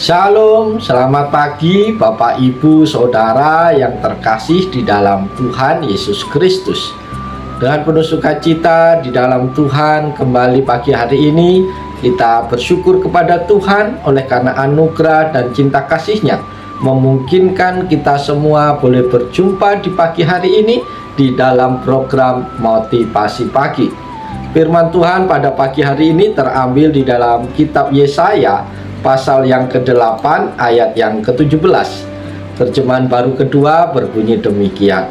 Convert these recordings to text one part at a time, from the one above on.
Shalom, selamat pagi Bapak Ibu Saudara yang terkasih di dalam Tuhan Yesus Kristus. Dengan penuh sukacita di dalam Tuhan, kembali pagi hari ini kita bersyukur kepada Tuhan oleh karena anugerah dan cinta kasih-Nya memungkinkan kita semua boleh berjumpa di pagi hari ini di dalam program Motivasi Pagi. Firman Tuhan pada pagi hari ini terambil di dalam kitab Yesaya pasal yang ke-8 ayat yang ke-17. Terjemahan baru kedua berbunyi demikian.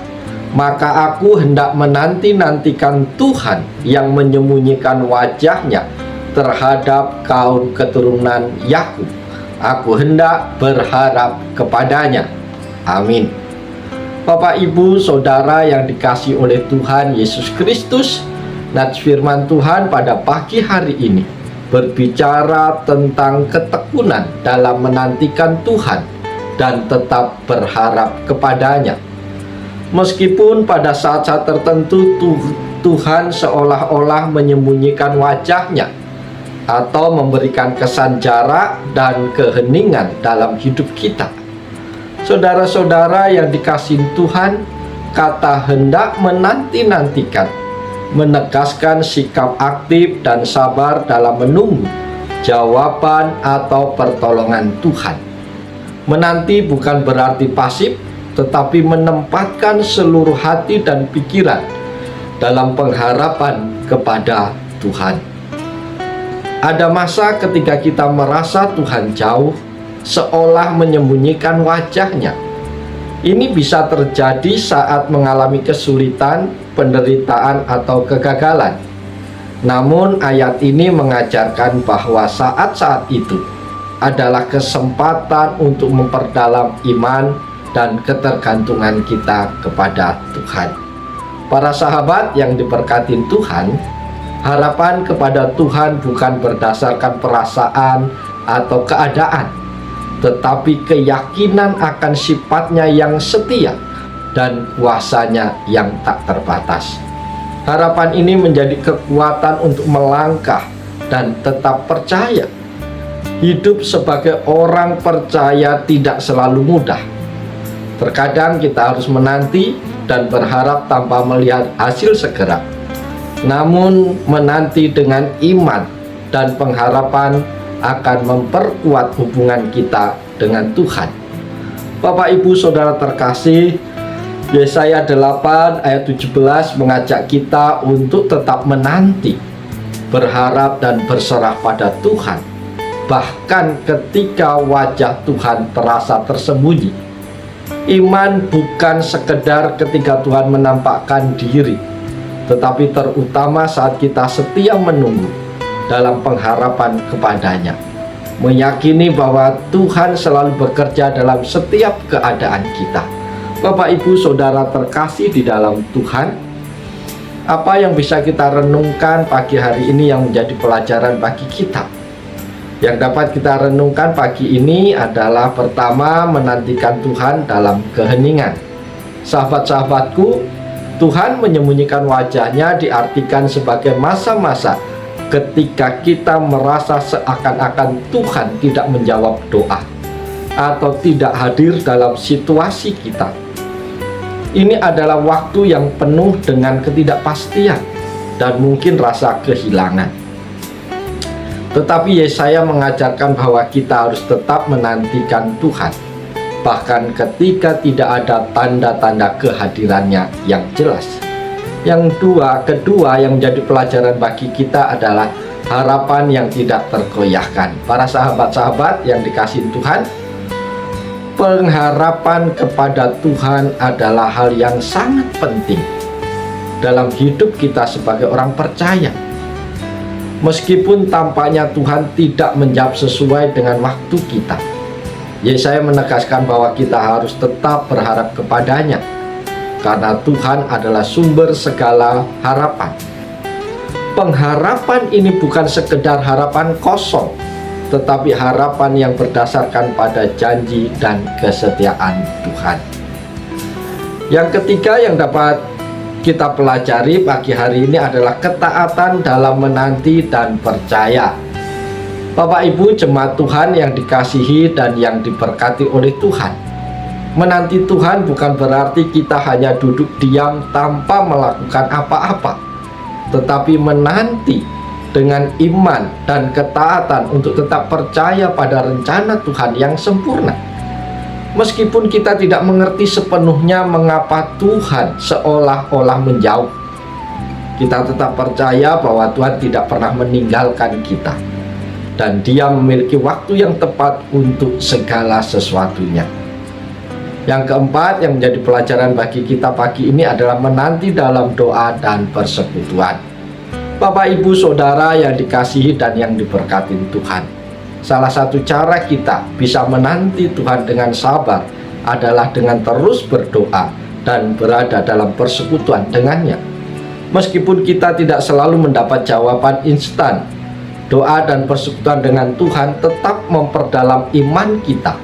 Maka aku hendak menanti-nantikan Tuhan yang menyembunyikan wajahnya terhadap kaum keturunan Yakub. Aku hendak berharap kepadanya. Amin. Bapak, Ibu, Saudara yang dikasihi oleh Tuhan Yesus Kristus, nats firman Tuhan pada pagi hari ini berbicara tentang ketekunan dalam menantikan Tuhan dan tetap berharap kepadanya. Meskipun pada saat-saat tertentu Tuhan seolah-olah menyembunyikan wajahnya atau memberikan kesan jarak dan keheningan dalam hidup kita. Saudara-saudara yang dikasihi Tuhan, kata hendak menanti-nantikan menegaskan sikap aktif dan sabar dalam menunggu jawaban atau pertolongan Tuhan. Menanti bukan berarti pasif, tetapi menempatkan seluruh hati dan pikiran dalam pengharapan kepada Tuhan. Ada masa ketika kita merasa Tuhan jauh, seolah menyembunyikan wajahnya. Ini bisa terjadi saat mengalami kesulitan, penderitaan, atau kegagalan. Namun ayat ini mengajarkan bahwa saat-saat itu adalah kesempatan untuk memperdalam iman dan ketergantungan kita kepada Tuhan. Para sahabat yang diberkati Tuhan, harapan kepada Tuhan bukan berdasarkan perasaan atau keadaan, tetapi keyakinan akan sifatnya yang setia dan kuasanya yang tak terbatas. Harapan ini menjadi kekuatan untuk melangkah dan tetap percaya. Hidup sebagai orang percaya tidak selalu mudah. Terkadang kita harus menanti dan berharap tanpa melihat hasil segera. Namun menanti dengan iman dan pengharapan akan memperkuat hubungan kita dengan Tuhan. Bapak, Ibu, Saudara terkasih, Yesaya 8 ayat 17 mengajak kita untuk tetap menanti, berharap dan berserah pada Tuhan, bahkan ketika wajah Tuhan terasa tersembunyi. Iman bukan sekedar ketika Tuhan menampakkan diri, tetapi terutama saat kita setia menunggu dalam pengharapan kepadanya, meyakini bahwa Tuhan selalu bekerja dalam setiap keadaan kita. Bapak, Ibu, Saudara terkasih di dalam Tuhan, apa yang bisa kita renungkan pagi hari ini yang menjadi pelajaran bagi kita? Yang dapat kita renungkan pagi ini adalah pertama, menantikan Tuhan dalam keheningan. Sahabat-sahabatku, Tuhan menyembunyikan wajahnya diartikan sebagai masa-masa ketika kita merasa seakan-akan Tuhan tidak menjawab doa atau tidak hadir dalam situasi kita. Ini adalah waktu yang penuh dengan ketidakpastian dan mungkin rasa kehilangan. Tetapi Yesaya mengajarkan bahwa kita harus tetap menantikan Tuhan, bahkan ketika tidak ada tanda-tanda kehadirannya yang jelas. Yang kedua yang menjadi pelajaran bagi kita adalah harapan yang tidak tergoyahkan. Para sahabat-sahabat yang dikasihi Tuhan, pengharapan kepada Tuhan adalah hal yang sangat penting dalam hidup kita sebagai orang percaya. Meskipun tampaknya Tuhan tidak menjawab sesuai dengan waktu kita, Yesaya menegaskan bahwa kita harus tetap berharap kepadanya, karena Tuhan adalah sumber segala harapan. Pengharapan ini bukan sekedar harapan kosong, tetapi harapan yang berdasarkan pada janji dan kesetiaan Tuhan. Yang ketiga yang dapat kita pelajari pagi hari ini adalah ketaatan dalam menanti dan percaya. Bapak Ibu jemaat Tuhan yang dikasihi dan yang diberkati oleh Tuhan, menanti Tuhan bukan berarti kita hanya duduk diam tanpa melakukan apa-apa, tetapi menanti dengan iman dan ketaatan untuk tetap percaya pada rencana Tuhan yang sempurna. Meskipun kita tidak mengerti sepenuhnya mengapa Tuhan seolah-olah menjauh, kita tetap percaya bahwa Tuhan tidak pernah meninggalkan kita, dan Dia memiliki waktu yang tepat untuk segala sesuatunya. Yang keempat yang menjadi pelajaran bagi kita pagi ini adalah menanti dalam doa dan persekutuan. Bapak, Ibu, Saudara yang dikasihi dan yang diberkati Tuhan, salah satu cara kita bisa menanti Tuhan dengan sabar adalah dengan terus berdoa dan berada dalam persekutuan dengannya. Meskipun kita tidak selalu mendapat jawaban instan, doa dan persekutuan dengan Tuhan tetap memperdalam iman kita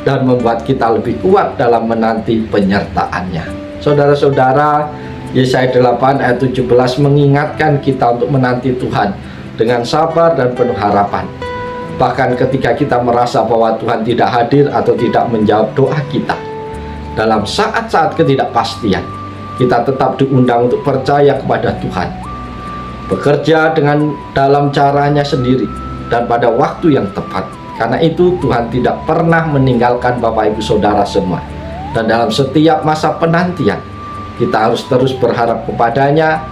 dan membuat kita lebih kuat dalam menanti penyertaannya. Saudara-saudara, Yesaya 8 ayat 17 mengingatkan kita untuk menanti Tuhan dengan sabar dan penuh harapan. Bahkan ketika kita merasa bahwa Tuhan tidak hadir atau tidak menjawab doa kita, dalam saat-saat ketidakpastian, kita tetap diundang untuk percaya kepada Tuhan, bekerja dengan dalam caranya sendiri dan pada waktu yang tepat. Karena itu Tuhan tidak pernah meninggalkan Bapak Ibu Saudara semua. Dan dalam setiap masa penantian, kita harus terus berharap kepadanya,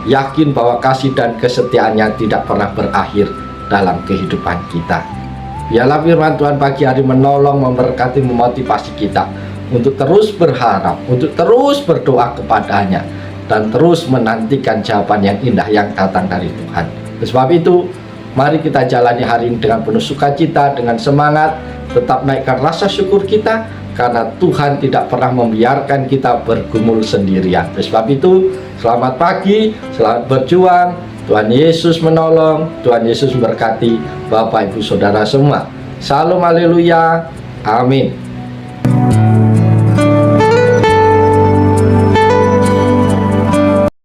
yakin bahwa kasih dan kesetiaannya tidak pernah berakhir dalam kehidupan kita. Biarlah firman Tuhan pagi hari menolong, memberkati, memotivasi kita untuk terus berharap, untuk terus berdoa kepadanya, dan terus menantikan jawaban yang indah yang datang dari Tuhan. Oleh sebab itu, mari kita jalani hari ini dengan penuh sukacita, dengan semangat, tetap naikkan rasa syukur kita, karena Tuhan tidak pernah membiarkan kita bergumul sendirian. Oleh sebab itu, selamat pagi, selamat berjuang. Tuhan Yesus menolong, Tuhan Yesus memberkati Bapak Ibu Saudara semua. Salam haleluya, amin.